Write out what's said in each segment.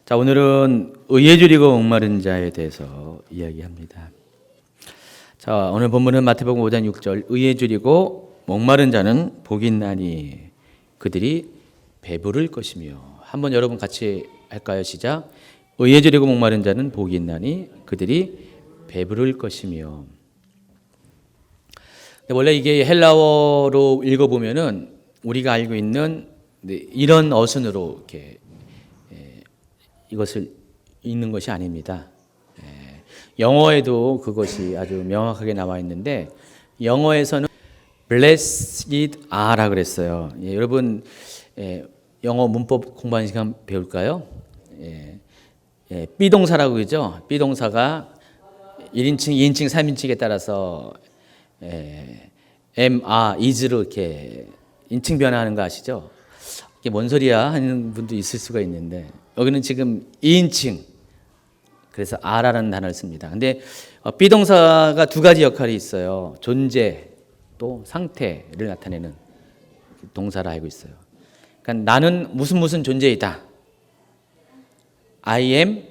자, 오늘은 의에 줄이고 목마른 자에 대해서 이야기합니다. 자, 오늘 본문은 마태복음 5장 6절. 의에 줄이고 목마른 자는 복이 있나니 그들이 배부를 것이며. 한번 여러분 같이 할까요? 시작. 의에 줄이고 목마른 자는 복이 있나니 그들이 배부를 것이며. 원래 이게 헬라어로 읽어보면은 우리가 알고 있는 이런 어순으로 이렇게 이것을 읽는 것이 아닙니다. 영어에도 그것이 아주 명확하게 나와 있는데 영어에서는 blessed are라 그랬어요. 여러분 영어 문법 공부하는 시간 배울까요? 비동사라고 그러죠. 비동사가 1인칭, 2인칭, 3인칭에 따라서 am, are, is로 이렇게 인칭 변화하는 거 아시죠? 이게 뭔 소리야 하는 분도 있을 수가 있는데 여기는 지금 2인칭, 그래서 are라는 단어를 씁니다. 근데 비동사가 두 가지 역할이 있어요. 존재 또 상태를 나타내는 동사를 알고 있어요. 그러니까 나는 무슨 존재이다. I am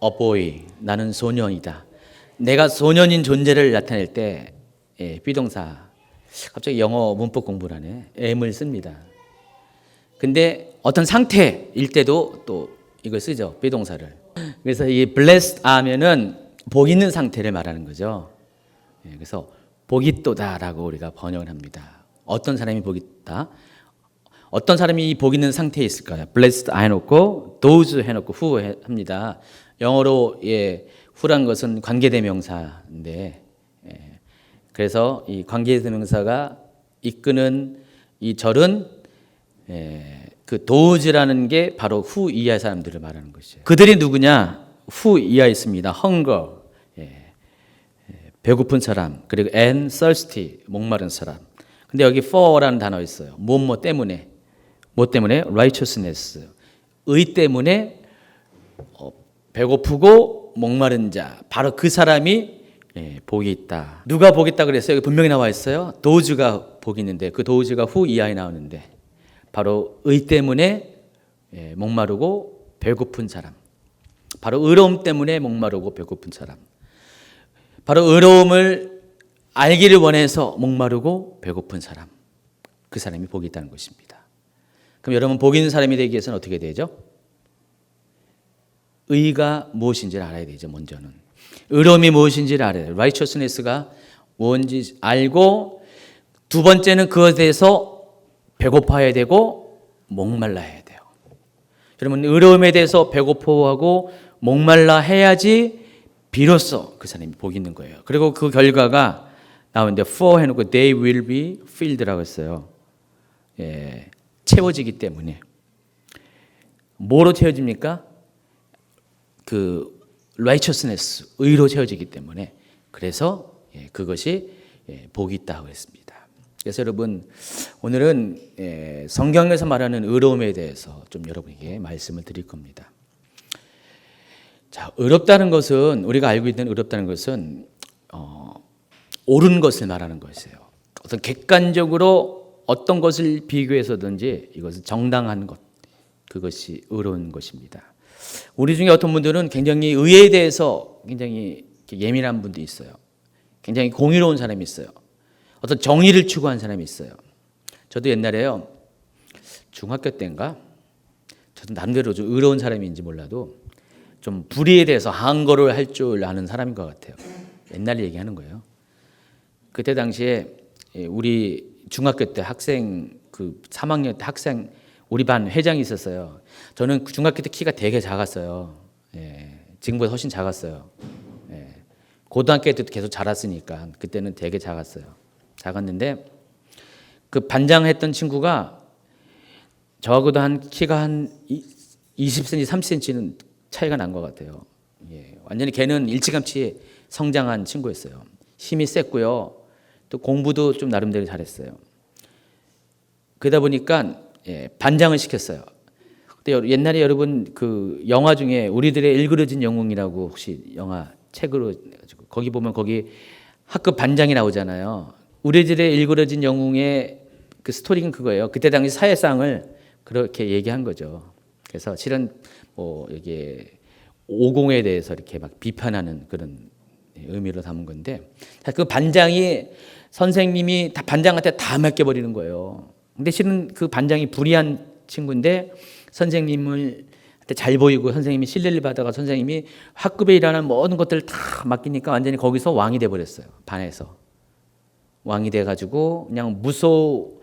a boy. 나는 소년이다. 내가 소년인 존재를 나타낼 때 비동사, 갑자기 영어 문법 공부를 하네. am을 씁니다. 근데 어떤 상태일 때도 또 이걸 쓰죠. 비동사를. 그래서 이 blessed 하면은 복 있는 상태를 말하는 거죠. 그래서 복이 있도다라고 우리가 번역을 합니다. 어떤 사람이 복이 있다? 어떤 사람이 이 복 있는 상태에 있을까요? blessed 해놓고 those 해놓고 who 합니다. 영어로 who란 것은 관계대명사인데 그래서 이 관계대명사가 이끄는 이 절은 그 도우즈라는 게 바로 후 이하의 사람들을 말하는 것이에요. 그들이 누구냐? 후 이하에 있습니다. hunger, 배고픈 사람, 그리고 and thirsty, 목마른 사람. 근데 여기 for라는 단어 있어요. 뭐 때문에. 뭐 때문에? righteousness, 의 때문에 배고프고 목마른 자, 바로 그 사람이 복이 있다. 누가 복이 있다 그랬어요? 여기 분명히 나와 있어요. 도우즈가 복이 있는데 그 도우즈가 후 이하에 나오는데 바로 의 때문에 목마르고 배고픈 사람, 바로 의로움 때문에 목마르고 배고픈 사람, 바로 의로움을 알기를 원해서 목마르고 배고픈 사람, 그 사람이 복이 있다는 것입니다. 그럼 여러분 복 있는 사람이 되기 위해서는 어떻게 되죠? 의가 무엇인지를 알아야 되죠. 먼저는 의로움이 무엇인지를 알아야 돼요. righteousness가 뭔지 알고, 두 번째는 그것에 대해서 배고파야 되고 목말라야 돼요. 여러분 의로움에 대해서 배고파하고 목말라 해야지 비로소 그 사람이 복이 있는 거예요. 그리고 그 결과가 나오는데 for 해놓고 they will be filled라고 했어요. 채워지기 때문에. 뭐로 채워집니까? 그 righteousness, 의로 채워지기 때문에. 그래서 그것이 복이 있다고 했습니다. 그래서 여러분 오늘은 성경에서 말하는 의로움에 대해서 좀 여러분에게 말씀을 드릴 겁니다. 자, 의롭다는 것은, 우리가 알고 있는 의롭다는 것은 옳은 것을 말하는 것이에요. 어떤 객관적으로 어떤 것을 비교해서든지 이것은 정당한 것, 그것이 의로운 것입니다. 우리 중에 어떤 분들은 굉장히 의에 대해서 굉장히 예민한 분도 있어요. 굉장히 공의로운 사람이 있어요. 어떤 정의를 추구한 사람이 있어요. 저도 옛날에요, 중학교 때인가, 저도 나름대로 좀 의로운 사람인지 몰라도 좀 불의에 대해서 항거를 할 줄 아는 사람인 것 같아요. 옛날 얘기하는 거예요. 그때 당시에 우리 중학교 때 학생, 그 3학년 때 학생, 우리 반 회장이 있었어요. 저는 중학교 때 키가 되게 작았어요. 지금보다 훨씬 작았어요. 고등학교 때도 계속 자랐으니까 그때는 되게 작았어요. 작았는데 그 반장했던 친구가 저하고도 키가 한 20cm, 30cm는 차이가 난 것 같아요. 완전히 걔는 일찌감치 성장한 친구였어요. 힘이 셌고요. 또 공부도 좀 나름대로 잘했어요. 그러다 보니까 반장을 시켰어요. 근데 옛날에 여러분 그 영화 중에 우리들의 일그러진 영웅이라고 혹시 영화 책으로 거기 보면 거기 학급 반장이 나오잖아요. 우리들의 일그러진 영웅의 그 스토리는 그거예요. 그때 당시 사회상을 그렇게 얘기한 거죠. 그래서 실은 이게 오공에 대해서 이렇게 막 비판하는 그런 의미로 담은 건데, 그 반장이 선생님이 다 반장한테 다 맡겨버리는 거예요. 근데 실은 그 반장이 불의한 친구인데 선생님을 잘 보이고 선생님이 신뢰를 받아가 선생님이 학급에 일하는 모든 것들을 다 맡기니까 완전히 거기서 왕이 돼버렸어요. 반에서 왕이 돼가지고 그냥 무소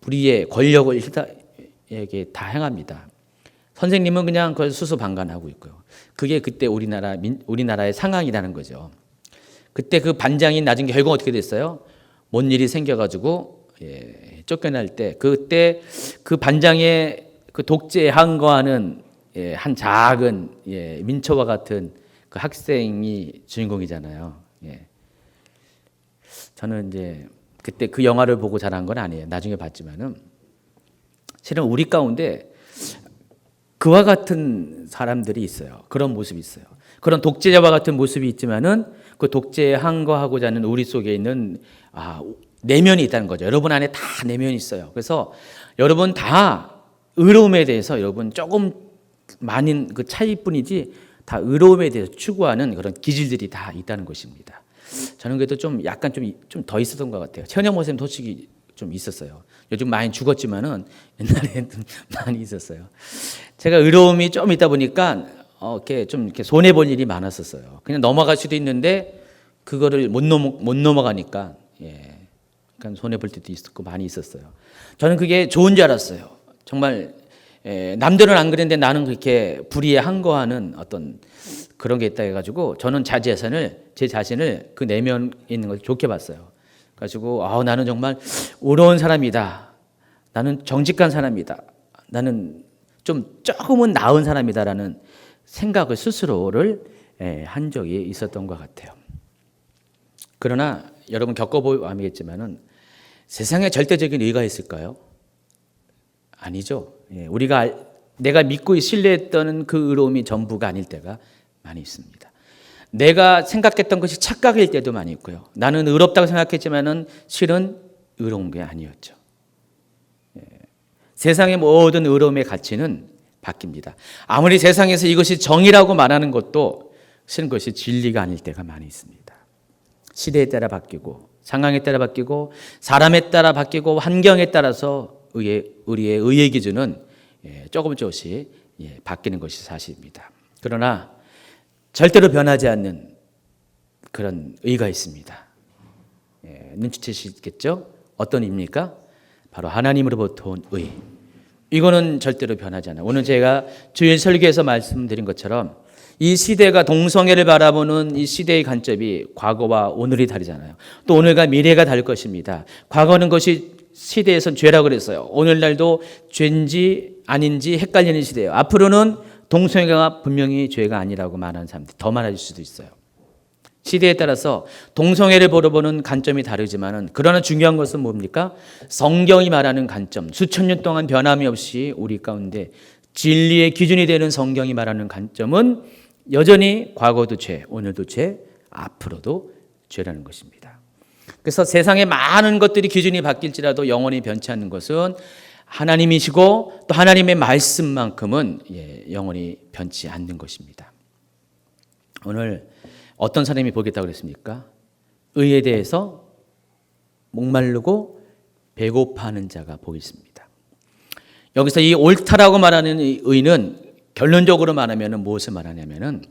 불위의 권력을 이게 다 행합니다. 선생님은 그냥 그걸 수수방관하고 있고요. 그게 그때 우리나라의 상황이라는 거죠. 그때 그 반장이 나중에 결국 어떻게 됐어요? 뭔 일이 생겨가지고 쫓겨날 때, 그때 그 반장의 그 독재에 항거하는 한 작은 민초와 같은 그 학생이 주인공이잖아요. 저는 이제 그때 그 영화를 보고 자란 건 아니에요. 나중에 봤지만은 실은 우리 가운데 그와 같은 사람들이 있어요. 그런 모습이 있어요. 그런 독재자와 같은 모습이 있지만은 그 독재에 항거하고자 하는 우리 속에 있는 내면이 있다는 거죠. 여러분 안에 다 내면이 있어요. 그래서 여러분 다 의로움에 대해서 여러분 조금 많은 그 차이뿐이지 다 의로움에 대해서 추구하는 그런 기질들이 다 있다는 것입니다. 저는 그래도 좀 약간 좀 더 있었던 것 같아요. 최은영 목사님 솔직히 좀 있었어요. 요즘 많이 죽었지만은 옛날에는 많이 있었어요. 제가 의로움이 좀 있다 보니까 이렇게 손해 볼 일이 많았었어요. 그냥 넘어갈 수도 있는데 그거를 못 넘어가니까 그러니까 손해 볼 때도 있었고 많이 있었어요. 저는 그게 좋은 줄 알았어요. 정말 남들은 안 그랬는데 나는 그렇게 불의에 항거하는 어떤 그런 게 있다 해가지고 저는 제 자신을 그 내면 있는 것을 좋게 봤어요. 가지고 나는 정말 의로운 사람이다. 나는 정직한 사람이다. 나는 조금은 나은 사람이다라는 생각을 스스로를 한 적이 있었던 것 같아요. 그러나 여러분 겪어보면 알겠지만은 세상에 절대적인 의가 있을까요? 아니죠. 내가 믿고 신뢰했던 그 의로움이 전부가 아닐 때가 많이 있습니다. 내가 생각했던 것이 착각일 때도 많이 있고요. 나는 의롭다고 생각했지만은 실은 의로운 게 아니었죠. 세상의 모든 의로움의 가치는 바뀝니다. 아무리 세상에서 이것이 정의라고 말하는 것도 실은 그것이 진리가 아닐 때가 많이 있습니다. 시대에 따라 바뀌고 상황에 따라 바뀌고 사람에 따라 바뀌고 환경에 따라서 우리의 의의 기준은 조금씩 바뀌는 것이 사실입니다. 그러나 절대로 변하지 않는 그런 의가 있습니다. 눈치채시겠죠? 어떤 의입니까? 바로 하나님으로부터 온 의. 이거는 절대로 변하지 않아요. 오늘 제가 주일 설교에서 말씀드린 것처럼 이 시대가 동성애를 바라보는 이 시대의 관점이 과거와 오늘이 다르잖아요. 또 오늘과 미래가 다를 것입니다. 과거는 것이 시대에선 죄라고 그랬어요. 오늘날도 죄인지 아닌지 헷갈리는 시대예요. 앞으로는 동성애가 분명히 죄가 아니라고 말하는 사람들이 더 많아질 수도 있어요. 시대에 따라서 동성애를 보는 관점이 다르지만은 그러나 중요한 것은 뭡니까? 성경이 말하는 관점, 수천 년 동안 변함이 없이 우리 가운데 진리의 기준이 되는 성경이 말하는 관점은 여전히 과거도 죄, 오늘도 죄, 앞으로도 죄라는 것입니다. 그래서 세상의 많은 것들이 기준이 바뀔지라도 영원히 변치 않는 것은 하나님이시고 또 하나님의 말씀만큼은 영원히 변치 않는 것입니다. 오늘 어떤 사람이 보겠다고 그랬습니까? 의에 대해서 목마르고 배고파하는 자가 보겠습니다. 여기서 이 옳다라고 말하는 의는 결론적으로 말하면 무엇을 말하냐면은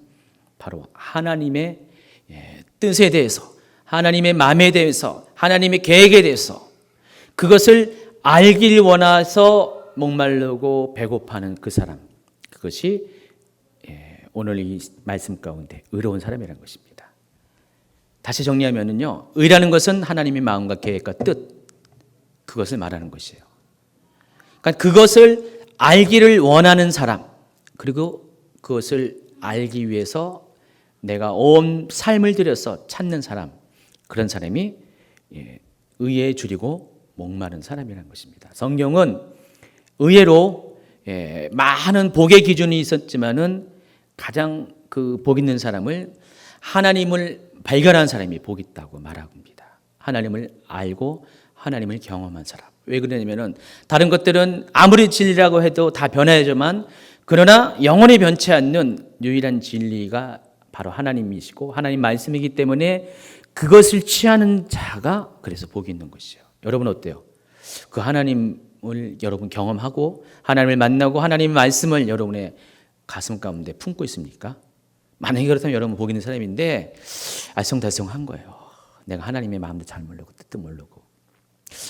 바로 하나님의 뜻에 대해서, 하나님의 마음에 대해서, 하나님의 계획에 대해서 그것을 알길 원해서 목마르고 배고파하는 그 사람, 그것이 오늘 이 말씀 가운데 의로운 사람이라는 것입니다. 다시 정리하면은요, 의라는 것은 하나님의 마음과 계획과 뜻, 그것을 말하는 것이에요. 그러니까 그것을 알기를 원하는 사람, 그리고 그것을 알기 위해서 내가 온 삶을 들여서 찾는 사람, 그런 사람이 의에 줄이고 목마른 사람이라는 것입니다. 성경은 의외로 많은 복의 기준이 있었지만은 가장 그 복 있는 사람을 하나님을 발견한 사람이 복 있다고 말합니다. 하나님을 알고 하나님을 경험한 사람. 왜 그러냐면은 다른 것들은 아무리 진리라고 해도 다 변해야지만 그러나 영원히 변치 않는 유일한 진리가 바로 하나님이시고 하나님 말씀이기 때문에 그것을 취하는 자가 그래서 복이 있는 것이에요. 여러분 어때요? 그 하나님을 여러분 경험하고 하나님을 만나고 하나님의 말씀을 여러분의 가슴 가운데 품고 있습니까? 만약에 그렇다면 여러분 복이 있는 사람인데 알쏭달쏭한 거예요. 내가 하나님의 마음도 잘 모르고 뜻도 모르고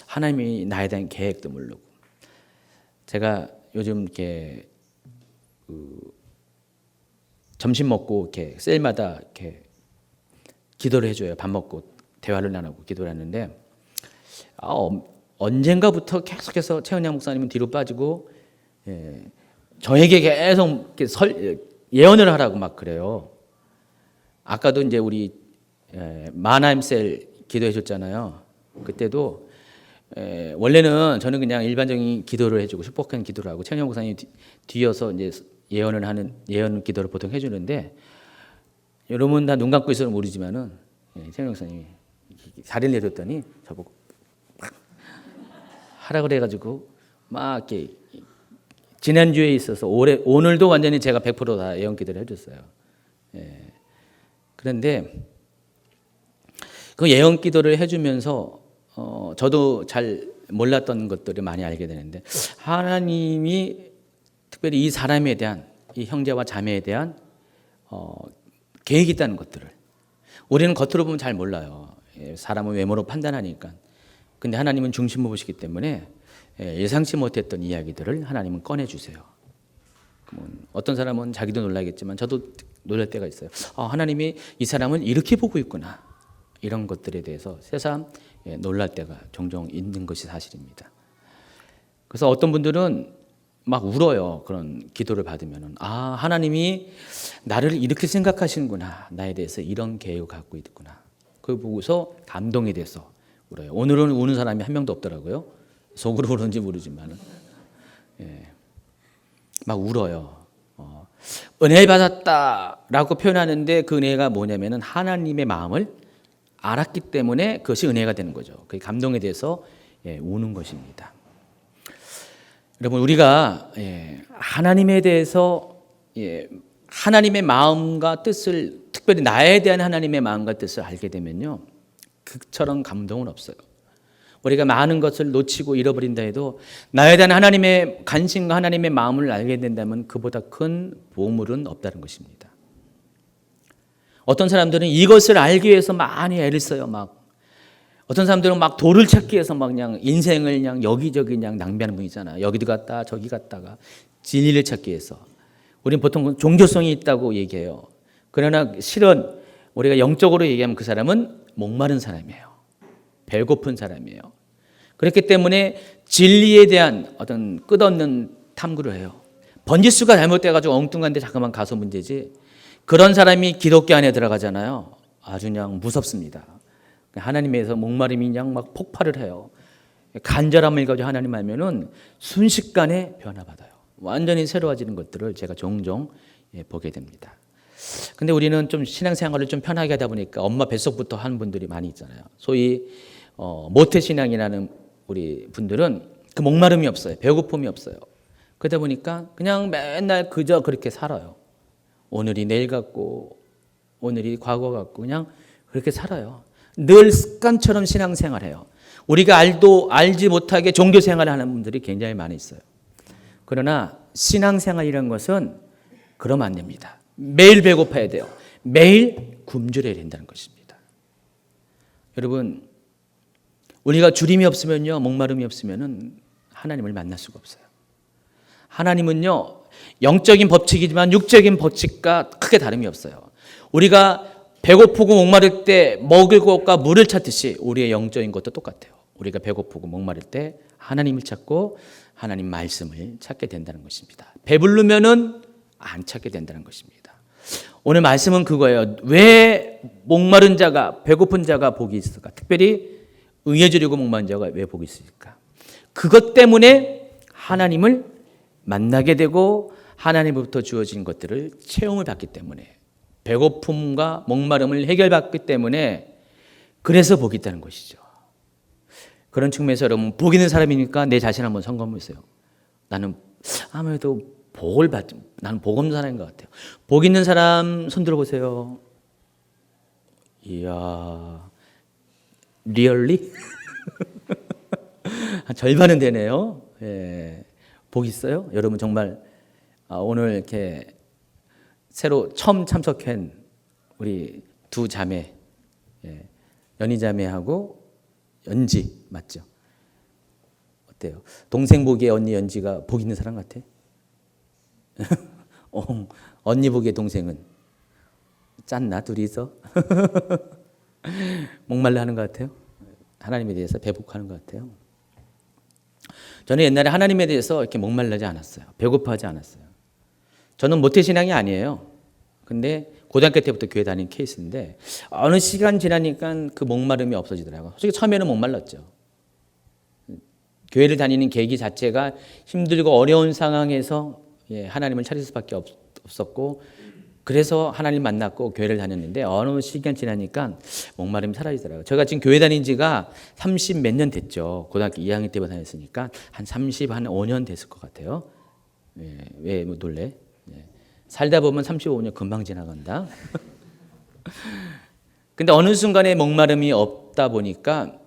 하나님이 나에 대한 계획도 모르고. 제가 요즘 이렇게 점심 먹고 이렇게 셀마다 이렇게 기도를 해줘요. 밥 먹고 대화를 나누고 기도를 하는데 언젠가부터 계속해서 최은양 목사님은 뒤로 빠지고 저에게 계속 이렇게 예언을 하라고 막 그래요. 아까도 이제 우리 마나임 셀 기도해 줬잖아요. 그때도 원래는 저는 그냥 일반적인 기도를 해주고 축복한 기도를 하고 최은양 목사님이 뒤어서 이제 예언을 하는 예언 기도를 보통 해주는데 여러분 다 눈 감고 있어도 모르지만은 최은양 목사님이 자리를 내줬더니 저보고 하라 그래가지고 막 이렇게 지난주에 있어서 오늘도 완전히 제가 100%다 예언 기도를 해줬어요. 그런데 그 예언 기도를 해주면서 저도 잘 몰랐던 것들을 많이 알게 되는데 하나님이 특별히 이 사람에 대한 이 형제와 자매에 대한 계획이 있다는 것들을 우리는 겉으로 보면 잘 몰라요. 사람은 외모로 판단하니까. 근데 하나님은 중심을 보시기 때문에 예상치 못했던 이야기들을 하나님은 꺼내주세요. 어떤 사람은 자기도 놀라겠지만 저도 놀랄 때가 있어요. 하나님이 이 사람을 이렇게 보고 있구나. 이런 것들에 대해서 새삼 놀랄 때가 종종 있는 것이 사실입니다. 그래서 어떤 분들은 막 울어요. 그런 기도를 받으면 하나님이 나를 이렇게 생각하시는구나. 나에 대해서 이런 계획을 갖고 있구나. 그걸 보고서 감동이 돼서 울어요. 오늘은 우는 사람이 한 명도 없더라고요. 속으로 우는지 모르지만 막 울어요. 은혜 받았다라고 표현하는데 그 은혜가 뭐냐면은 하나님의 마음을 알았기 때문에 그것이 은혜가 되는 거죠. 그 감동에 대해서 우는 것입니다. 여러분 우리가 하나님에 대해서 하나님의 마음과 뜻을 특별히 나에 대한 하나님의 마음과 뜻을 알게 되면요. 그처럼 감동은 없어요. 우리가 많은 것을 놓치고 잃어버린다 해도 나에 대한 하나님의 관심과 하나님의 마음을 알게 된다면 그보다 큰 보물은 없다는 것입니다. 어떤 사람들은 이것을 알기 위해서 많이 애를 써요. 어떤 사람들은 막 도를 찾기 위해서 막 그냥 인생을 그냥 여기저기 그냥 낭비하는 분 있잖아요. 여기도 갔다 저기 갔다가 진리를 찾기 위해서. 우리는 보통 종교성이 있다고 얘기해요. 그러나 실은 우리가 영적으로 얘기하면 그 사람은 목마른 사람이에요. 배고픈 사람이에요. 그렇기 때문에 진리에 대한 어떤 끝없는 탐구를 해요. 번지수가 잘못돼가지고 엉뚱한 데 잠깐만 가서 문제지. 그런 사람이 기독교 안에 들어가잖아요. 아주 그냥 무섭습니다. 하나님에서 목마름이 그냥 막 폭발을 해요. 간절함을 가지고 하나님 알면은 순식간에 변화받아요. 완전히 새로워지는 것들을 제가 종종 보게 됩니다. 근데 우리는 좀 신앙생활을 좀 편하게 하다 보니까 엄마 뱃속부터 하는 분들이 많이 있잖아요. 소위 모태신앙이라는 우리 분들은 그 목마름이 없어요. 배고픔이 없어요. 그러다 보니까 그냥 맨날 그저 그렇게 살아요. 오늘이 내일 같고 오늘이 과거 같고 그냥 그렇게 살아요. 늘 습관처럼 신앙생활해요. 우리가 알지 못하게 종교생활을 하는 분들이 굉장히 많이 있어요. 그러나 신앙생활이라는 것은 그러면 안 됩니다. 매일 배고파야 돼요. 매일 굶주려야 된다는 것입니다. 여러분, 우리가 주림이 없으면요, 목마름이 없으면은 하나님을 만날 수가 없어요. 하나님은요, 영적인 법칙이지만 육적인 법칙과 크게 다름이 없어요. 우리가 배고프고 목마를 때 먹을 것과 물을 찾듯이 우리의 영적인 것도 똑같아요. 우리가 배고프고 목마를 때 하나님을 찾고 하나님 말씀을 찾게 된다는 것입니다. 배부르면은 안 찾게 된다는 것입니다. 오늘 말씀은 그거예요. 왜 목마른 자가 배고픈 자가 복이 있을까? 특별히 의에 주려고 목마른 자가 왜 복이 있을까? 그것 때문에 하나님을 만나게 되고 하나님으로부터 주어진 것들을 체험을 받기 때문에 배고픔과 목마름을 해결받기 때문에 그래서 복이 있다는 것이죠. 그런 측면에서 여러분 복 있는 사람이니까 내 자신 한번 점검해 보세요. 나는 아무래도 나는 복 없는 사람인 것 같아요. 복 있는 사람 손 들어보세요. 이야, 리얼리? 한 절반은 되네요. 예. 복 있어요? 여러분 정말 오늘 이렇게 새로 처음 참석한 우리 두 자매, 연희 자매하고 연지 맞죠? 어때요? 동생 보기에 언니 연지가 복 있는 사람 같아? 언니 보기에 동생은 짠나 둘이서? 목말라 하는 것 같아요? 하나님에 대해서 배복하는 것 같아요? 저는 옛날에 하나님에 대해서 이렇게 목말라지 않았어요. 배고파하지 않았어요. 저는 모태신앙이 아니에요. 근데 고등학교 때부터 교회 다닌 케이스인데 어느 시간 지나니까 그 목마름이 없어지더라고요. 솔직히 처음에는 목말랐죠. 교회를 다니는 계기 자체가 힘들고 어려운 상황에서 하나님을 찾을 수밖에 없었고 그래서 하나님 만났고 교회를 다녔는데 어느 시간 지나니까 목마름이 사라지더라고요. 제가 지금 교회 다닌 지가 30 몇 년 됐죠. 고등학교 2학년 때부터 다녔으니까 한 5년 됐을 것 같아요. 왜 놀래? 살다 보면 35년 금방 지나간다. 근데 어느 순간에 목마름이 없다 보니까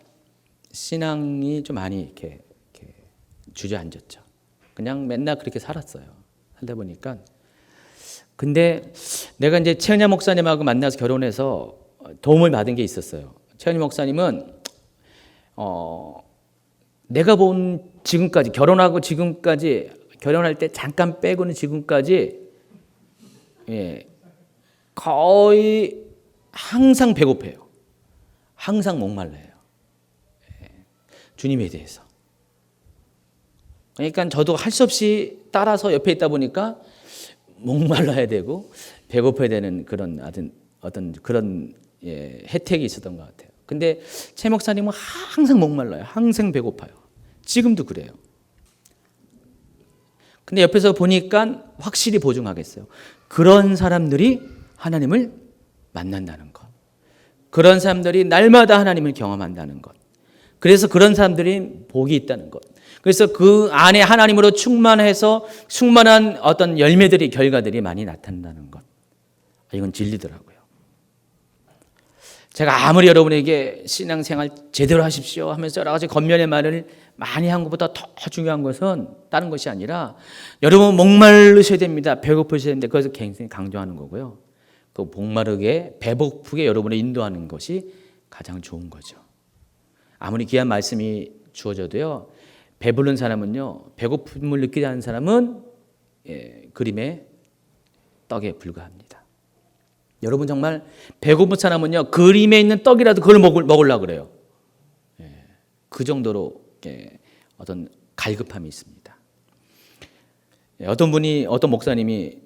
신앙이 좀 많이 이렇게 주저앉았죠. 그냥 맨날 그렇게 살았어요. 살다 보니까. 근데 내가 이제 최은야 목사님하고 만나서 결혼해서 도움을 받은 게 있었어요. 최은야 목사님은 내가 본 지금까지 결혼하고 지금까지 결혼할 때 잠깐 빼고는 지금까지 거의 항상 배고파요. 항상 목말라요. 주님에 대해서. 그러니까 저도 할 수 없이 따라서 옆에 있다 보니까 목말라야 되고 배고파야 되는 그런 어떤 그런 혜택이 있었던 것 같아요. 근데 최 목사님은 항상 목말라요. 항상 배고파요. 지금도 그래요. 근데 옆에서 보니까 확실히 보증하겠어요. 그런 사람들이 하나님을 만난다는 것. 그런 사람들이 날마다 하나님을 경험한다는 것. 그래서 그런 사람들이 복이 있다는 것. 그래서 그 안에 하나님으로 충만해서 충만한 어떤 열매들이 결과들이 많이 나타난다는 것. 이건 진리더라고요. 제가 아무리 여러분에게 신앙생활 제대로 하십시오 하면서 여러 가지 겉면의 말을 많이 한 것보다 더 중요한 것은 다른 것이 아니라 여러분 목마르셔야 됩니다. 배고프셔야 됩니다. 그래서 굉장히 강조하는 거고요. 그 목마르게 배고프게 여러분을 인도하는 것이 가장 좋은 거죠. 아무리 귀한 말씀이 주어져도요. 배부른 사람은요. 배고픔을 느끼지 않는 사람은 그림의 떡에 불과합니다. 여러분 정말 배고픈 사람은요. 그림에 있는 떡이라도 그걸 먹으려고 그래요. 그 정도로 어떤 갈급함이 있습니다. 어떤 목사님이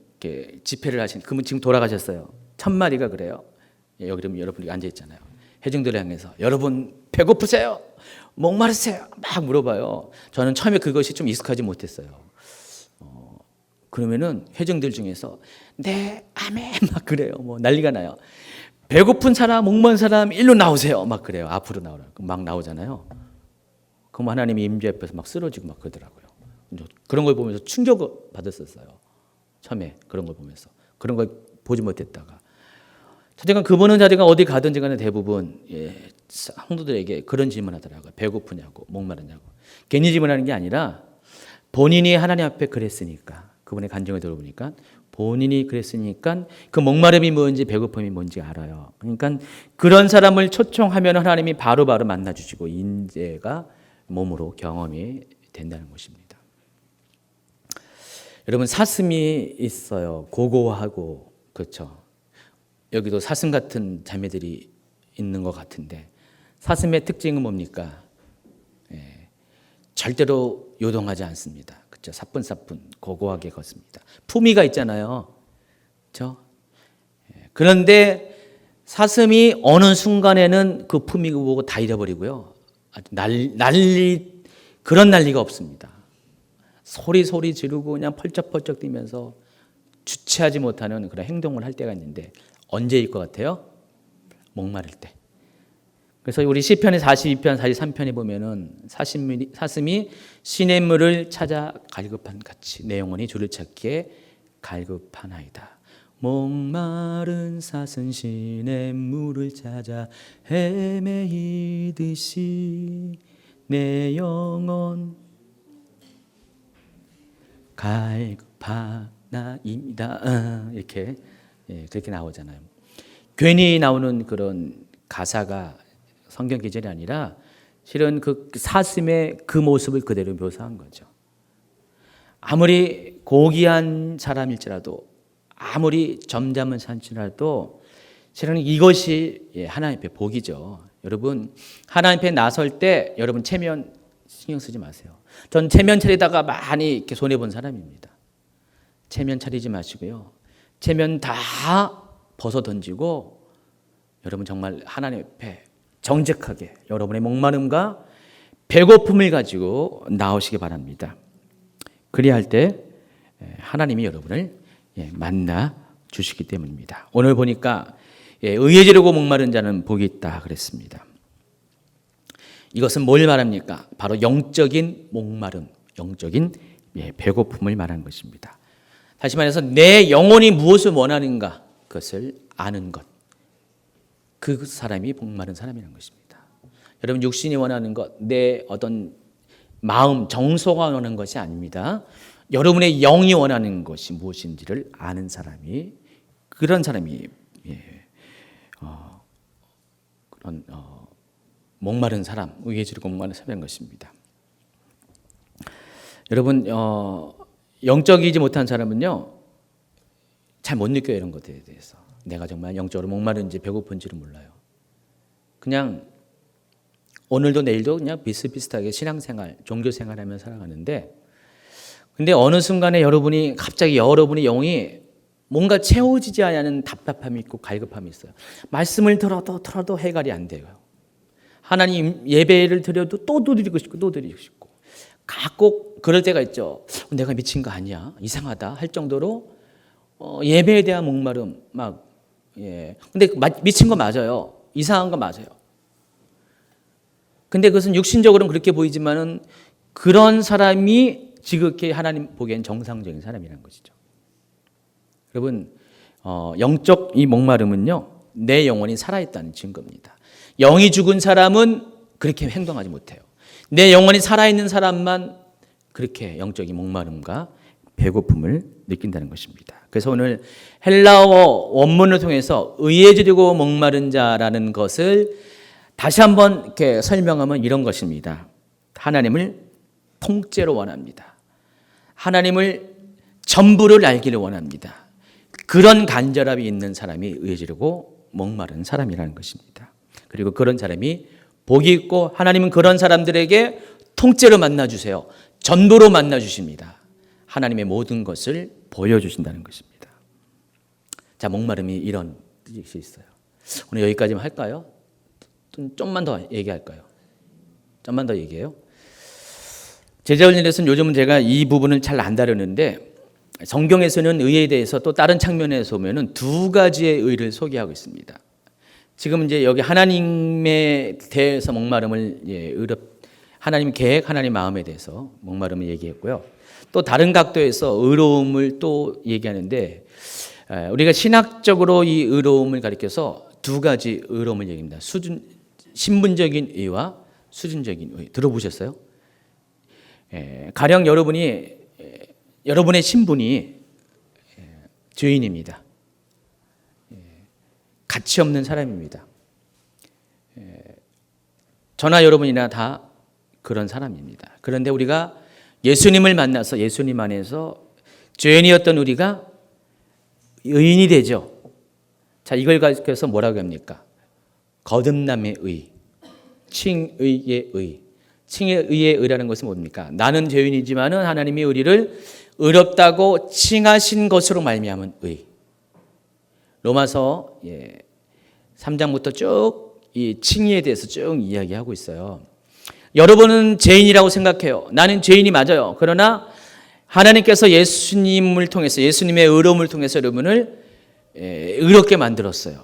집회를 하신, 그분 지금 돌아가셨어요. 첫 마디가 그래요. 여기 여러분이 앉아 있잖아요. 회중들을 향해서 여러분 배고프세요? 목마르세요? 막 물어봐요. 저는 처음에 그것이 좀 익숙하지 못했어요. 그러면은 회중들 중에서 네, 아멘 막 그래요. 뭐 난리가 나요. 배고픈 사람, 목마른 사람 일로 나오세요. 막 그래요. 앞으로 나오라고 막 나오잖아요. 그럼 하나님이 임재 앞에서 막 쓰러지고 막 그러더라고요. 그런 걸 보면서 충격을 받았었어요. 처음에 그런 걸 보면서 그런 걸 보지 못했다가 하여간 그분은 자리가 어디 가든지 간에 대부분 성도들에게 그런 질문하더라고요. 배고프냐고 목마르냐고. 괜히 질문하는 게 아니라 본인이 하나님 앞에 그랬으니까 그분의 간증을 들어보니까 본인이 그랬으니까 그 목마름이 뭔지 배고픔이 뭔지 알아요. 그러니까 그런 사람을 초청하면 하나님이 바로바로 만나주시고 인재가 몸으로 경험이 된다는 것입니다. 여러분 사슴이 있어요. 고고하고 그렇죠. 여기도 사슴 같은 자매들이 있는 것 같은데 사슴의 특징은 뭡니까? 절대로 요동하지 않습니다. 그렇죠? 사뿐사뿐 고고하게 걷습니다. 품위가 있잖아요. 그렇죠? 그런데 사슴이 어느 순간에는 그 품위가 보고 다 잃어버리고요. 아주 그런 난리가 없습니다. 소리 지르고 그냥 펄쩍펄쩍 뛰면서 주체하지 못하는 그런 행동을 할 때가 있는데 언제일 것 같아요? 목마를 때. 그래서 우리 시편의 42편, 43편에 보면은 사슴이 시냇물을 찾아 갈급한 같이 내 영혼이 주를 찾기에 갈급하나이다. 목마른 사슴 시냇물을 찾아 헤매이듯이 내 영혼 갈급하나이다. 이렇게 그렇게 나오잖아요. 괜히 나오는 그런 가사가 성경 기절이 아니라 실은 그 사슴의 그 모습을 그대로 묘사한 거죠. 아무리 고귀한 사람일지라도 아무리 점잖은 사람일지라도 실은 이것이 하나님 앞에 복이죠. 여러분 하나님 앞에 나설 때 여러분 체면 신경 쓰지 마세요. 전 체면 차리다가 많이 이렇게 손해본 사람입니다. 체면 차리지 마시고요. 체면 다 벗어 던지고 여러분 정말 하나님 앞에 정직하게 여러분의 목마름과 배고픔을 가지고 나오시기 바랍니다. 그래야 할 때 하나님이 여러분을 만나 주시기 때문입니다. 오늘 보니까 의에 지르고 목마른 자는 복이 있다 그랬습니다. 이것은 뭘 말합니까? 바로 영적인 목마름, 영적인 배고픔을 말하는 것입니다. 다시 말해서 내 영혼이 무엇을 원하는가 그것을 아는 것. 그 사람이 복마른 사람이라는 것입니다. 여러분 육신이 원하는 것, 내 어떤 마음, 정서가 원하는 것이 아닙니다. 여러분의 영이 원하는 것이 무엇인지를 아는 사람이 그런 사람이 목마른 사람, 의에 지르고 목마른 사람인 것입니다. 여러분 영적이지 못한 사람은요 잘 못 느껴요. 이런 것들에 대해서 내가 정말 영적으로 목마른지 배고픈지를 몰라요. 그냥 오늘도 내일도 그냥 비슷비슷하게 신앙생활, 종교생활하며 살아가는데 근데 어느 순간에 여러분이 갑자기 여러분의 영이 뭔가 채워지지 않는 답답함이 있고 갈급함이 있어요. 말씀을 들어도 해결이 안 돼요. 하나님 예배를 드려도 또 드리고 싶고 또 드리고 싶고 꼭 그럴 때가 있죠. 내가 미친 거 아니야? 이상하다 할 정도로 예배에 대한 목마름 근데 미친 거 맞아요. 이상한 거 맞아요. 근데 그것은 육신적으로는 그렇게 보이지만은 그런 사람이 지극히 하나님 보기엔 정상적인 사람이라는 것이죠. 여러분 영적 이 목마름은요 내 영혼이 살아있다는 증거입니다. 영이 죽은 사람은 그렇게 행동하지 못해요. 내 영혼이 살아있는 사람만 그렇게 영적인 목마름과 배고픔을 느낀다는 것입니다. 그래서 오늘 헬라어 원문을 통해서 의에 지르고 목마른 자라는 것을 다시 한번 이렇게 설명하면 이런 것입니다. 하나님을 통째로 원합니다. 하나님을 전부를 알기를 원합니다. 그런 간절함이 있는 사람이 의에 지르고 목마른 사람이라는 것입니다. 그리고 그런 사람이 복이 있고 하나님은 그런 사람들에게 통째로 만나주세요. 전부로 만나주십니다. 하나님의 모든 것을 보여주신다는 것입니다. 자, 목마름이 이런 뜻이 있어요. 오늘 여기까지만 할까요? 좀만 더 얘기할까요? 좀만 더 얘기해요. 제자훈련에서는 요즘은 제가 이 부분을 잘 안 다루는데 성경에서는 의에 대해서 또 다른 측면에서 보면은 두 가지의 의를 소개하고 있습니다. 지금 이제 여기 하나님에 대해서 목마름을 하나님 계획, 하나님 마음에 대해서 목마름을 얘기했고요. 또 다른 각도에서 의로움을 또 얘기하는데 우리가 신학적으로 이 의로움을 가리켜서 두 가지 의로움을 얘기합니다. 신분적인 의와 수준적인 의. 들어보셨어요? 가령 여러분의 신분이 죄인입니다. 가치 없는 사람입니다. 저나 여러분이나 다 그런 사람입니다. 그런데 우리가 예수님을 만나서 예수님 안에서 죄인이었던 우리가 의인이 되죠. 자, 이걸 가지고서 뭐라고 합니까? 거듭남의 의, 칭의의 의. 칭의 의의 의라는 것은 뭡니까? 나는 죄인이지만은 하나님이 우리를 의롭다고 칭하신 것으로 말미암은 의. 로마서 3장부터 쭉 이 칭의에 대해서 쭉 이야기하고 있어요. 여러분은 죄인이라고 생각해요. 나는 죄인이 맞아요. 그러나 하나님께서 예수님을 통해서 예수님의 의로움을 통해서 여러분을 의롭게 만들었어요.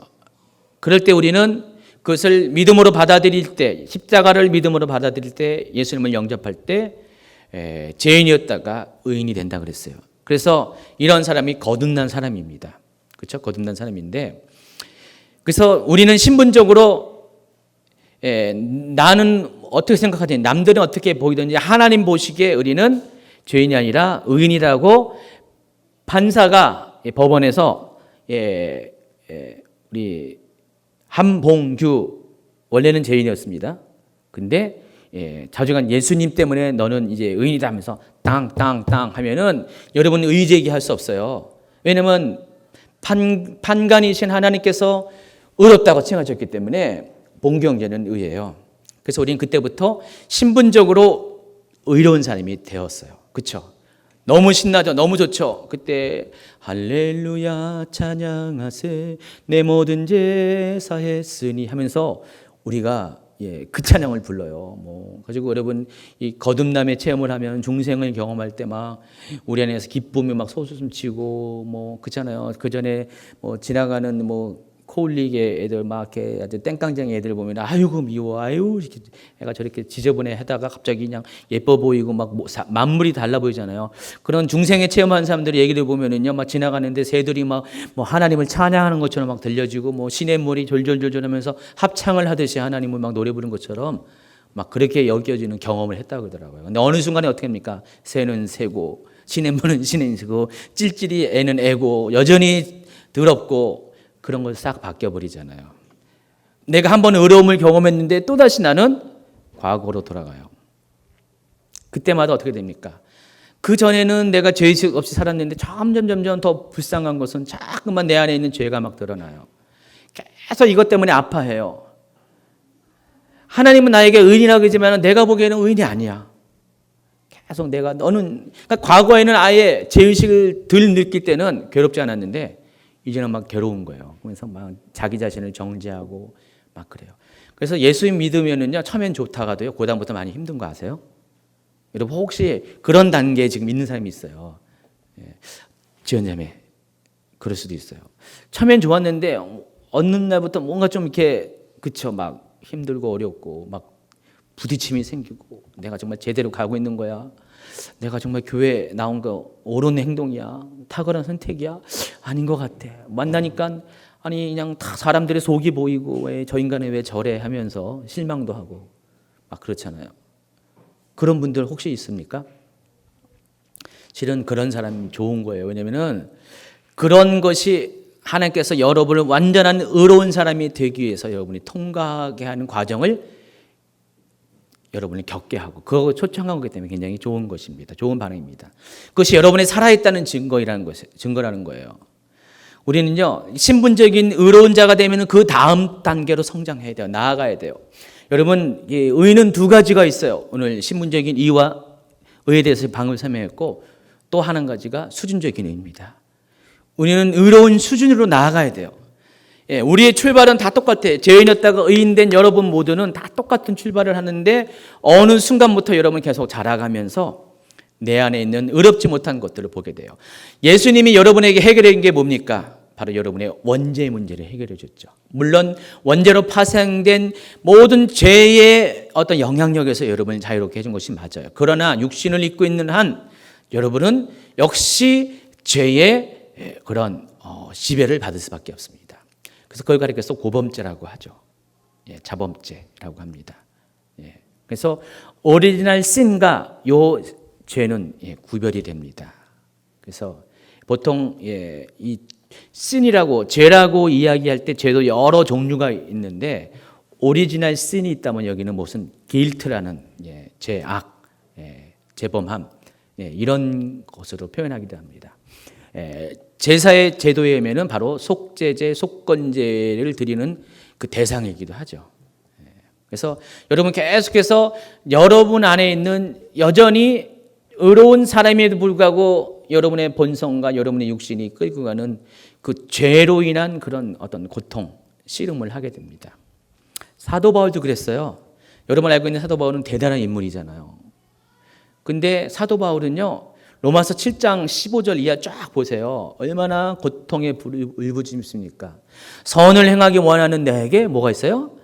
그럴 때 우리는 그것을 믿음으로 받아들일 때, 십자가를 믿음으로 받아들일 때, 예수님을 영접할 때 죄인이었다가 의인이 된다 그랬어요. 그래서 이런 사람이 거듭난 사람입니다. 그렇죠? 거듭난 사람인데, 그래서 우리는 신분적으로 나는 어떻게 생각하든지, 남들은 어떻게 보이든지 하나님 보시기에 우리는 죄인이 아니라 의인이라고 판사가 법원에서 우리 한봉규, 원래는 죄인이었습니다. 근데 자주간 예수님 때문에 너는 이제 의인이다 하면서 땅땅땅 하면은 여러분 의제기할 수 없어요. 왜냐면 판관이신 하나님께서 의롭다고 칭하셨기 때문에 봉규 형제는 의예요. 그래서 우리는 그때부터 신분적으로 의로운 사람이 되었어요. 그렇죠? 너무 신나죠. 너무 좋죠. 그때 할렐루야 찬양하세 내 모든 죄 사했으니 하면서 우리가 그 찬양을 불러요. 가지고 여러분 이 거듭남의 체험을 하면 중생을 경험할 때 막 우리 안에서 기쁨이 막 솟음치고 그렇잖아요. 그 전에 지나가는 코울리게 애들 막 이렇게 아주 땡깡쟁이 애들 보면 아이고 미워, 아유 이렇게 애가 저렇게 지저분해 하다가 갑자기 그냥 예뻐 보이고 막 만물이 달라 보이잖아요. 그런 중생의 체험한 사람들 얘기를 보면은요, 막 지나가는데 새들이 막 하나님을 찬양하는 것처럼 막 들려지고 시냇물이 졸졸졸졸하면서 합창을 하듯이 하나님을 막 노래 부르는 것처럼 막 그렇게 여겨지는 경험을 했다고 그러더라고요. 근데 어느 순간에 어떻게 합니까? 새는 새고 시냇물은 시냇이고 찔찔이 애는 애고 여전히 더럽고 그런 걸 싹 바뀌어버리잖아요. 내가 한번 의로움을 경험했는데 또다시 나는 과거로 돌아가요. 그때마다 어떻게 됩니까? 그 전에는 내가 죄의식 없이 살았는데 점점 더 불쌍한 것은 자꾸만 내 안에 있는 죄가 막 드러나요. 계속 이것 때문에 아파해요. 하나님은 나에게 의인이라고 하지만 내가 보기에는 의인이 아니야. 계속 그러니까 과거에는 아예 죄의식을 덜 느낄 때는 괴롭지 않았는데 이제는 막 괴로운 거예요. 그래서 막 자기 자신을 정죄하고 막 그래요. 그래서 예수님 믿으면은요, 처음엔 좋다가 돼요. 그다음부터 많이 힘든 거 아세요? 여러분 혹시 그런 단계에 지금 있는 사람이 있어요. 지연자매 그럴 수도 있어요. 처음엔 좋았는데 어느 날부터 뭔가 좀 이렇게 그쵸 막 힘들고 어렵고 막 부딪힘이 생기고 내가 정말 제대로 가고 있는 거야. 내가 정말 교회 나온 거 옳은 행동이야? 탁월한 선택이야? 아닌 것 같아. 만나니까 그냥 다 사람들의 속이 보이고 왜 저 인간은 왜 저래 하면서 실망도 하고 막 그렇잖아요. 그런 분들 혹시 있습니까? 실은 그런 사람이 좋은 거예요. 왜냐면은 그런 것이 하나님께서 여러분을 완전한 의로운 사람이 되기 위해서 여러분이 통과하게 하는 과정을 여러분이 겪게 하고 그거 초청한 거기 때문에 굉장히 좋은 것입니다. 좋은 반응입니다. 그것이 여러분이 살아있다는 증거라는 거예요. 우리는요, 신분적인 의로운 자가 되면 그 다음 단계로 성장해야 돼요. 나아가야 돼요. 여러분, 의는 두 가지가 있어요. 오늘 신분적인 의와 의에 대해서 방금 설명했고 또 한 가지가 수준적인 의입니다. 우리는 의로운 수준으로 나아가야 돼요. 우리의 출발은 다 똑같아요. 죄인이었다가 의인된 여러분 모두는 다 똑같은 출발을 하는데 어느 순간부터 여러분 계속 자라가면서 내 안에 있는 의롭지 못한 것들을 보게 돼요. 예수님이 여러분에게 해결한 게 뭡니까? 바로 여러분의 원죄 문제를 해결해 줬죠. 물론 원죄로 파생된 모든 죄의 어떤 영향력에서 여러분을 자유롭게 해준 것이 맞아요. 그러나 육신을 입고 있는 한 여러분은 역시 죄의 그런 지배를 받을 수밖에 없습니다. 그래서 그걸 가리켜서 고범죄라고 하죠. 자범죄라고 합니다. 그래서 오리지널 신과 요 죄는 구별이 됩니다. 그래서 보통 이 신이라고 죄라고 이야기할 때 죄도 여러 종류가 있는데 오리지널 신이 있다면 여기는 무슨 길트라는 죄악, 재범함 이런 것으로 표현하기도 합니다. 제사의 제도에 의하면 바로 속죄제, 속건제를 드리는 그 대상이기도 하죠. 그래서 여러분 계속해서 여러분 안에 있는 여전히 의로운 사람에도 불구하고 여러분의 본성과 여러분의 육신이 끌고 가는 그 죄로 인한 그런 어떤 고통, 씨름을 하게 됩니다. 사도 바울도 그랬어요. 여러분 알고 있는 사도 바울은 대단한 인물이잖아요. 근데 사도 바울은요, 로마서 7장 15절 이하 쫙 보세요. 얼마나 고통에 울부짖습니까? 선을 행하기 원하는 내게 뭐가 있어요?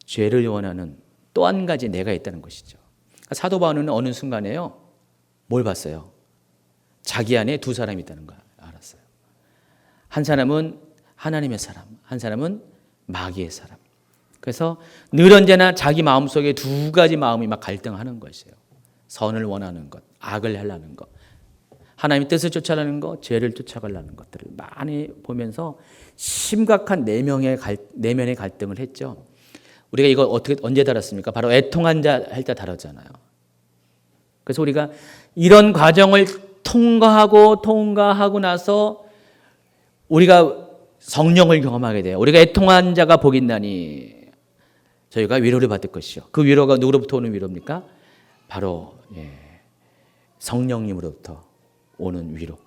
죄를 원하는 또 한 가지 내가 있다는 것이죠. 사도 바울은 어느 순간에요, 뭘 봤어요? 자기 안에 두 사람이 있다는 걸 알았어요. 한 사람은 하나님의 사람, 한 사람은 마귀의 사람. 그래서 늘 언제나 자기 마음속에 두 가지 마음이 막 갈등하는 것이에요. 선을 원하는 것, 악을 하려는 것, 하나님의 뜻을 쫓아가는 것, 죄를 쫓아가려는 것들을 많이 보면서 심각한 내면의 갈등을 했죠. 우리가 이거 언제 다뤘습니까? 바로 애통한 자 할 때 다뤘잖아요. 그래서 우리가 이런 과정을 통과하고 나서 우리가 성령을 경험하게 돼요. 우리가 애통한 자가 복이 있나니 저희가 위로를 받을 것이요. 그 위로가 누구로부터 오는 위로입니까? 바로 성령님으로부터 오는 위로.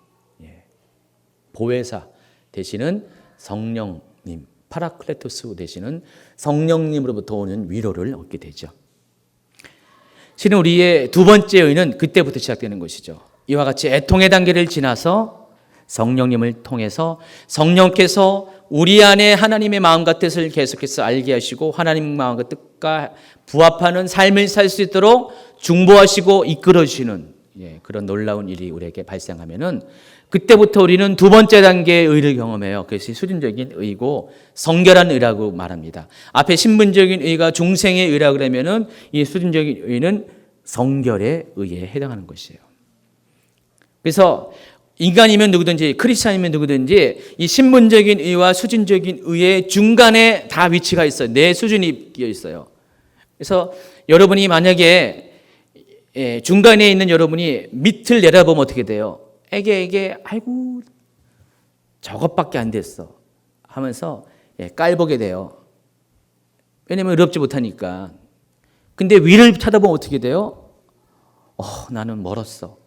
보혜사 되시는 성령님, 파라클레토스 되시는 성령님으로부터 오는 위로를 얻게 되죠. 실은 우리의 두 번째 의는 그때부터 시작되는 것이죠. 이와 같이 애통의 단계를 지나서 성령님을 통해서 성령께서 우리 안에 하나님의 마음과 뜻을 계속해서 알게 하시고 하나님 마음과 뜻과 부합하는 삶을 살 수 있도록 중보하시고 이끌어 주시는 그런 놀라운 일이 우리에게 발생하면은 그때부터 우리는 두 번째 단계의 의를 경험해요. 그것이 수준적인 의고 성결한 의라고 말합니다. 앞에 신분적인 의가 중생의 의라고 그러면은 이 수준적인 의는 성결의 의에 해당하는 것이에요. 그래서 인간이면 누구든지 크리스찬이면 누구든지 이 신분적인 의와 수준적인 의의 중간에 다 위치가 있어요. 내 수준이 끼어 있어요. 그래서 여러분이 만약에 중간에 있는 여러분이 밑을 내려보면 어떻게 돼요? 에게 아이고 저것밖에 안 됐어 하면서 깔보게 돼요. 왜냐하면 의롭지 못하니까. 근데 위를 쳐다보면 어떻게 돼요? 나는 멀었어.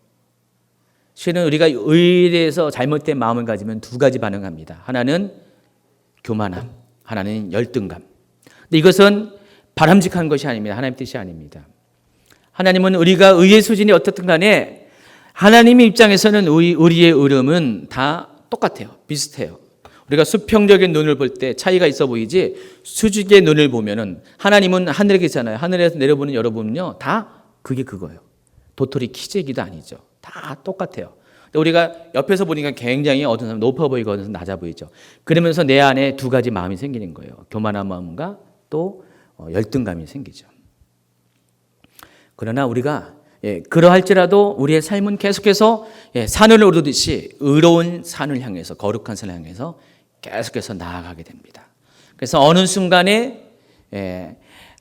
실은 우리가 의에 대해서 잘못된 마음을 가지면 두 가지 반응합니다. 하나는 교만함, 하나는 열등감. 근데 이것은 바람직한 것이 아닙니다. 하나님 뜻이 아닙니다. 하나님은 우리가 의의 수준이 어떻든 간에 하나님의 입장에서는 우리의 의름은 다 똑같아요. 비슷해요. 우리가 수평적인 눈을 볼 때 차이가 있어 보이지 수직의 눈을 보면은 하나님은 하늘에 계시잖아요. 하늘에서 내려보는 여러분은요 다 그게 그거예요. 도토리 키재기도 아니죠. 다 똑같아요. 근데 우리가 옆에서 보니까 굉장히 어떤 사람 높아 보이고 어떤 사람 낮아 보이죠. 그러면서 내 안에 두 가지 마음이 생기는 거예요. 교만한 마음과 또 열등감이 생기죠. 그러나 우리가 그러할지라도 우리의 삶은 계속해서 산을 오르듯이 의로운 산을 향해서 거룩한 산을 향해서 계속해서 나아가게 됩니다. 그래서 어느 순간에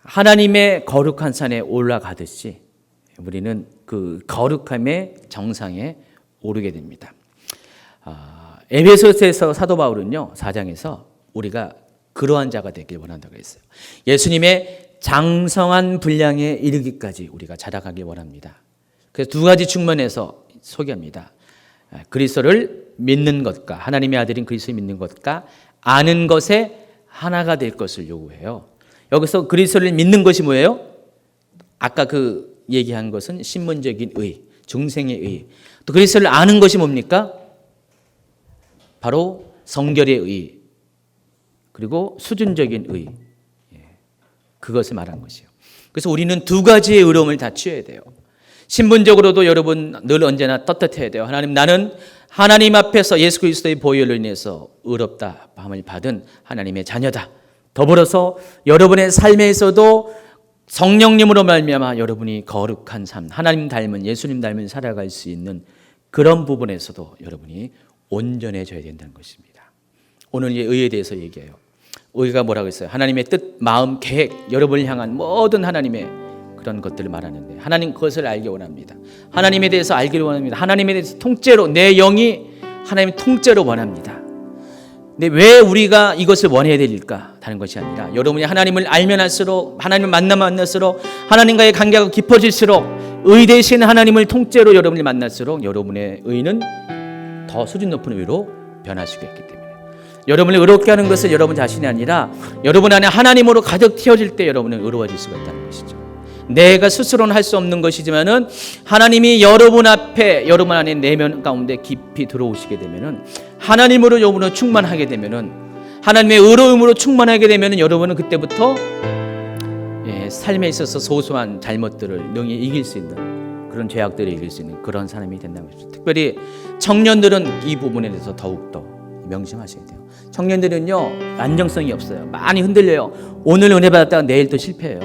하나님의 거룩한 산에 올라가듯이 우리는 그 거룩함의 정상에 오르게 됩니다. 에베소서에서 사도 바울은요 4장에서 우리가 그러한 자가 되길 원한다고 했어요. 예수님의 장성한 분량에 이르기까지 우리가 자라가길 원합니다. 그래서 두 가지 측면에서 소개합니다. 그리스도를 믿는 것과 하나님의 아들인 그리스도를 믿는 것과 아는 것에 하나가 될 것을 요구해요. 여기서 그리스도를 믿는 것이 뭐예요? 아까 그 얘기한 것은 신분적인 의, 중생의 의. 또 그리스도를 아는 것이 뭡니까? 바로 성결의 의, 그리고 수준적인 의. 그것을 말한 것이에요. 그래서 우리는 두 가지의 의로움을 다 취해야 돼요. 신분적으로도 여러분 늘 언제나 떳떳해야 돼요. 하나님, 나는 하나님 앞에서 예수 그리스도의 보혈로 인해서 의롭다 함을 받은 하나님의 자녀다. 더불어서 여러분의 삶에서도 성령님으로 말미암아 여러분이 거룩한 삶, 하나님 닮은 예수님 닮은 살아갈 수 있는 그런 부분에서도 여러분이 온전해져야 된다는 것입니다. 오늘 이 의에 대해서 얘기해요. 의가 뭐라고 했어요? 하나님의 뜻, 마음, 계획, 여러분을 향한 모든 하나님의 그런 것들을 말하는데 하나님 그것을 알기 원합니다. 하나님에 대해서 알기를 원합니다. 하나님에 대해서 통째로 내 영이 하나님의 통째로 원합니다. 근데 왜 우리가 이것을 원해야 될까? 다른 것이 아니라 여러분이 하나님을 알면 할수록 하나님을 만날수록 하나님과의 관계가 깊어질수록 의 대신 하나님을 통째로 여러분이 만날수록 여러분의 의는 더 수준 높은 의로 변할 수가 있기 때문에 여러분을 의롭게 하는 것은 여러분 자신이 아니라 여러분 안에 하나님으로 가득 튀어질 때 여러분은 의로워질 수가 있다는 것이죠. 내가 스스로는 할 수 없는 것이지만은 하나님이 여러분 앞에 여러분 안에 내면 가운데 깊이 들어오시게 되면은 하나님으로 여러분을 충만하게 되면은 하나님의 의로움으로 충만하게 되면은 여러분은 그때부터 삶에 있어서 소소한 잘못들을 능히 이길 수 있는 그런 죄악들을 이길 수 있는 그런 사람이 된다는 것입니다. 특별히 청년들은 이 부분에 대해서 더욱더 명심하셔야 돼요. 청년들은요 안정성이 없어요. 많이 흔들려요. 오늘 은혜 받았다가 내일 또 실패해요.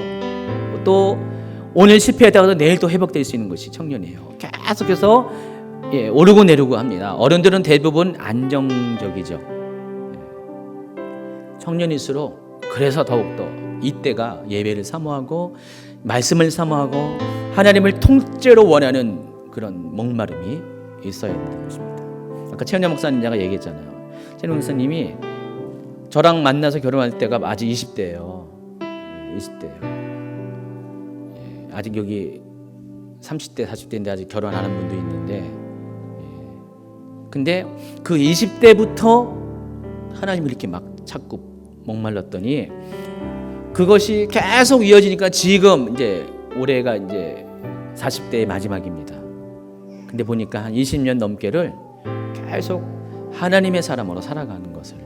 또 오늘 실패했다가도 내일 또 회복될 수 있는 것이 청년이에요. 계속해서 오르고 내리고 합니다. 어른들은 대부분 안정적이죠. 청년일수록 그래서 더욱더 이때가 예배를 사모하고 말씀을 사모하고 하나님을 통째로 원하는 그런 목마름이 있어야 된다는 것입니다. 아까 최은영 목사님 제가 얘기했잖아요. 최은영 목사님이 저랑 만나서 결혼할 때가 아직 20대예요. 20대예요. 아직 여기 30대, 40대인데 아직 결혼 안 한 분도 있는데, 근데 그 20대부터 하나님을 이렇게 막 찾고 목말랐더니 그것이 계속 이어지니까 지금 이제 올해가 이제 40대의 마지막입니다. 근데 보니까 한 20년 넘게를 계속 하나님의 사람으로 살아가는 것을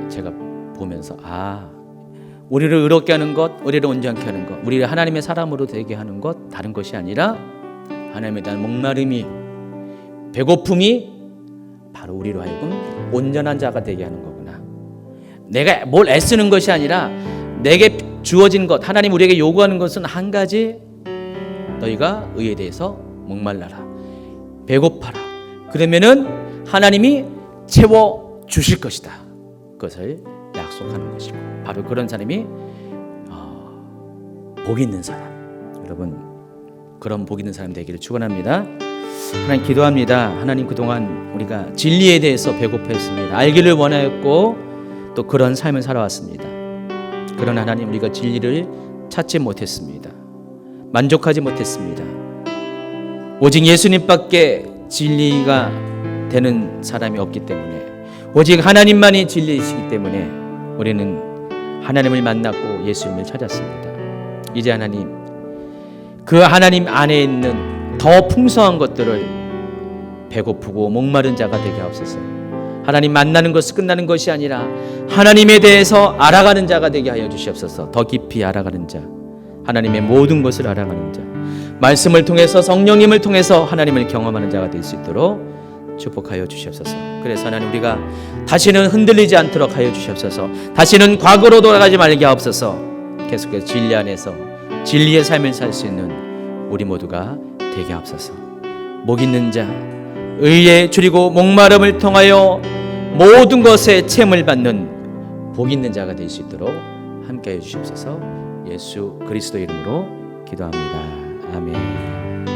제가 보면서 우리를 의롭게 하는 것, 우리를 온전케 하는 것, 우리를 하나님의 사람으로 되게 하는 것 다른 것이 아니라 하나님에 대한 목마름이, 배고픔이 바로 우리로 하여금 온전한 자가 되게 하는 거구나. 내가 뭘 애쓰는 것이 아니라 내게 주어진 것, 하나님 우리에게 요구하는 것은 한 가지, 너희가 의에 대해서 목말라라, 배고파라. 그러면은 하나님이 채워 주실 것이다. 그것을 약속하는 것이고, 바로 그런 사람이 복 있는 사람. 여러분, 그런 복 있는 사람 되기를 축원합니다. 하나님 기도합니다. 하나님, 그동안 우리가 진리에 대해서 배고파했습니다. 알기를 원하였고 또 그런 삶을 살아왔습니다. 그러나 하나님, 우리가 진리를 찾지 못했습니다. 만족하지 못했습니다. 오직 예수님밖에 진리가 되는 사람이 없기 때문에, 오직 하나님만이 진리이시기 때문에 우리는 하나님을 만났고 예수님을 찾았습니다. 이제 하나님, 그 하나님 안에 있는 더 풍성한 것들을 배고프고 목마른 자가 되게 하옵소서. 하나님 만나는 것이 끝나는 것이 아니라 하나님에 대해서 알아가는 자가 되게 하여 주시옵소서. 더 깊이 알아가는 자, 하나님의 모든 것을 알아가는 자, 말씀을 통해서, 성령님을 통해서 하나님을 경험하는 자가 될 수 있도록 축복하여 주시옵소서. 그래서 하나님, 우리가 다시는 흔들리지 않도록 하여 주시옵소서. 다시는 과거로 돌아가지 말게 하옵소서. 계속해서 진리 안에서 진리의 삶을 살 수 있는 우리 모두가 되게 하옵소서. 목 있는 자, 의에 줄이고 목마름을 통하여 모든 것에 채움을 받는 복 있는 자가 될 수 있도록 함께해 주시옵소서. 예수 그리스도 이름으로 기도합니다. 아멘.